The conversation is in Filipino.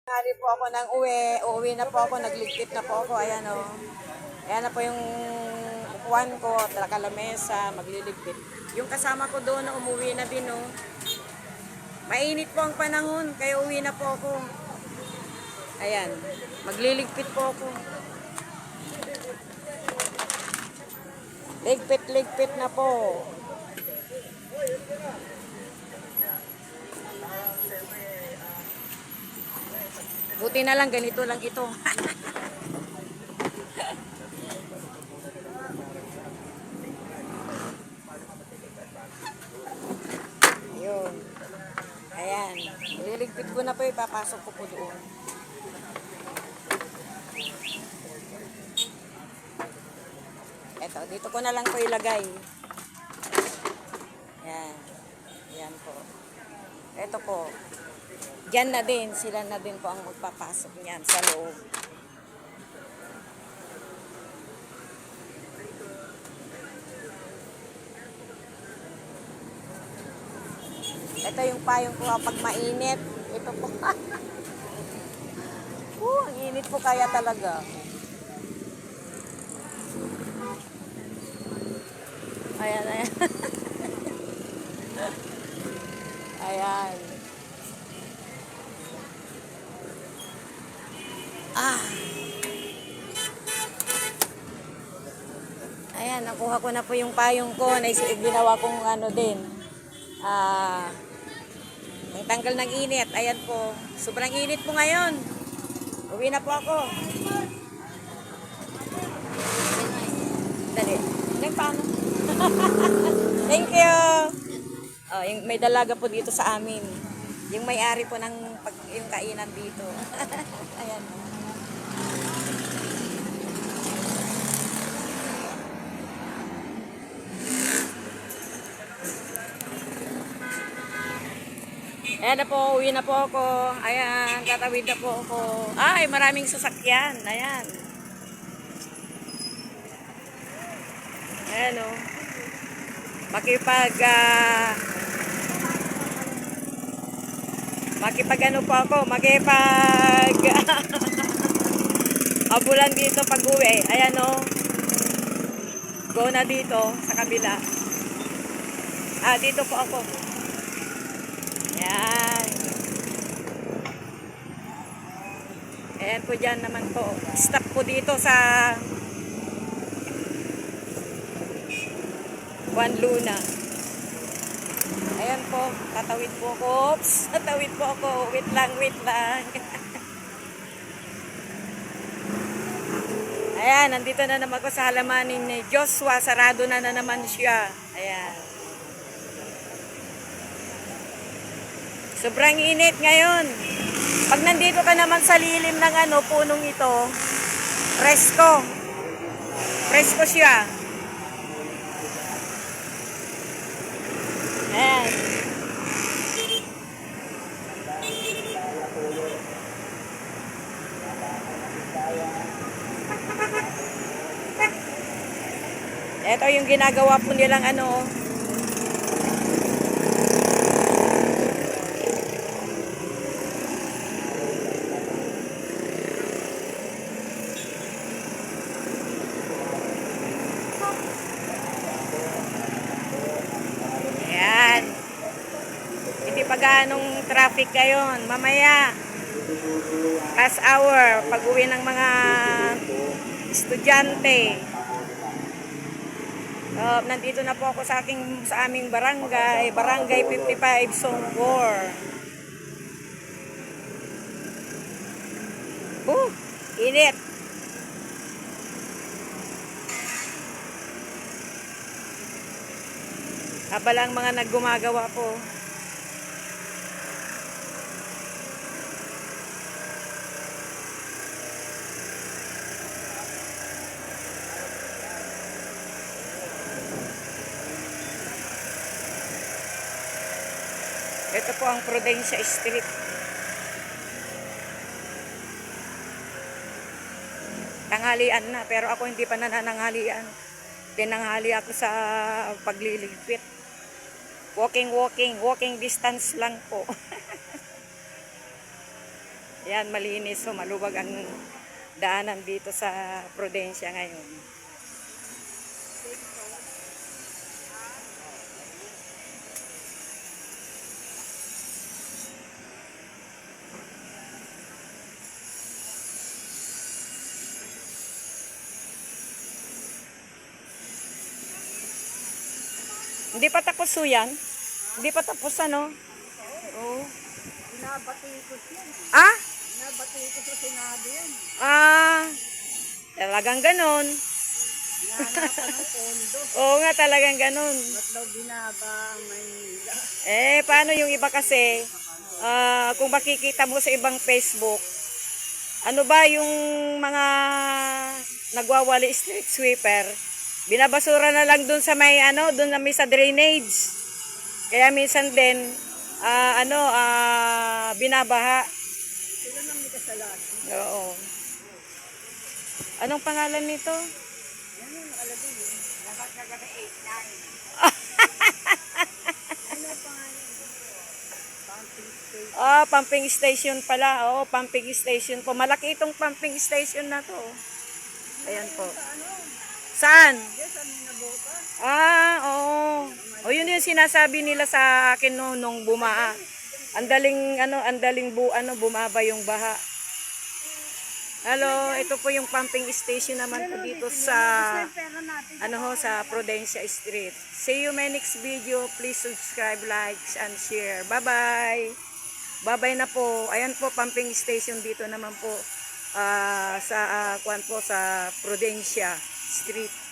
Hali po ako ng uuwi na po ako, nagligpit na po ako, ayan o. Ayan na po yung upuan ko, kalamesa, magliligpit. Yung kasama ko doon na umuwi na din o. Mainit po ang panahon, kaya uwi na po ako. Ayan, magliligpit po ako. Ligpit na po. Buti na lang, ganito lang ito. Ayun. Ayan. Liligpit ko na po, ipapasok ko po doon. Eto, dito ko na lang po ilagay. Ayan. Ayan po. Eto po. Diyan na din, sila na din po ang magpapasok niyan sa loob. Ito yung payong ko kapag mainit. Ito po. Ang init po kaya talaga. Ayan, ayan. Ayan. Ayan, nakuha ko na po yung payong ko. Ginawa kong ano din. Ang tanggal ng init. Ayan po. Sobrang init po ngayon. Uwi na po ako. Dali. Nang paano? Thank you. Oh, may dalaga po dito sa amin. Yung may-ari po ng yung kainan dito. Ayan. Ayan na po, uwi na po ako. Ayan, tatawid na po ako. Ay, maraming sasakyan. Ayan. Ayan o. Makipag ano po ako, abulan dito pag uwi. Ayan o. Go na dito sa kabila. Dito po ako. Ayan. Ayan po dyan naman po. Stop po dito sa Juan Luna. Ayan po. Tatawid po ako. Oops. Tatawid po ako. Wait lang, wait lang. Ayan. Nandito na naman ako sa halamanin ni Joshua. Sarado na naman siya. Ayan. Sobrang init ngayon. Pag nandito ka naman sa lilim ng punong ito, presko. Presko siya. Ayan. Ito yung ginagawa po nilang Ayan. Hindi pa ganong traffic ngayon. Mamaya, rush hour, pag-uwi ng mga estudyante. Nandito na po ako sa aming barangay, Barangay 55, Songgor. Init. Abalang mga naggumagawa po. Ito po ang Prudencia Street. Tanghalian na, pero ako hindi pa nananghalian. Tinanghali ako sa pagliligpit. Walking distance lang po. Ayan, malinis. So, maluwag ang daanan dito sa Prudencia ngayon. Hindi pa tapos so yan? Hindi pa tapos ano? Oo. Binabati ko siya. Ah? Binabati ko sa Senado yan. Ah, talagang ganon. Hinahanap ng pondo. Oo nga, talagang ganon. Ba't daw binaba ang Maynila? Eh, paano yung iba kasi, kung makikita mo sa ibang Facebook, ano ba yung mga nagwawali street sweeper, binabasura na lang dun sa may, dun na may sa drainage. Kaya minsan din, binabaha. Sila nang may kasalanan. Oo. Anong pangalan nito? Yan yung nakalagay yun. Dapat kagabi 8-9. Ano pangalan? Pumping station. Ah, pumping station pala. Oo, pumping station po. Malaki itong pumping station na to. Ayan po. Saan? Yes, ano yung nabota? Ah, oo. O yun yung sinasabi nila sa akin nung bumaa. Andaling bumaba yung baha. Hello, ito po yung pumping station naman po dito sa Pera natin. sa Prudencia Street. See you my next video. Please subscribe, like, and share. Bye-bye. Bye-bye na po. Ayan po pumping station dito naman po sa Prudencia Street.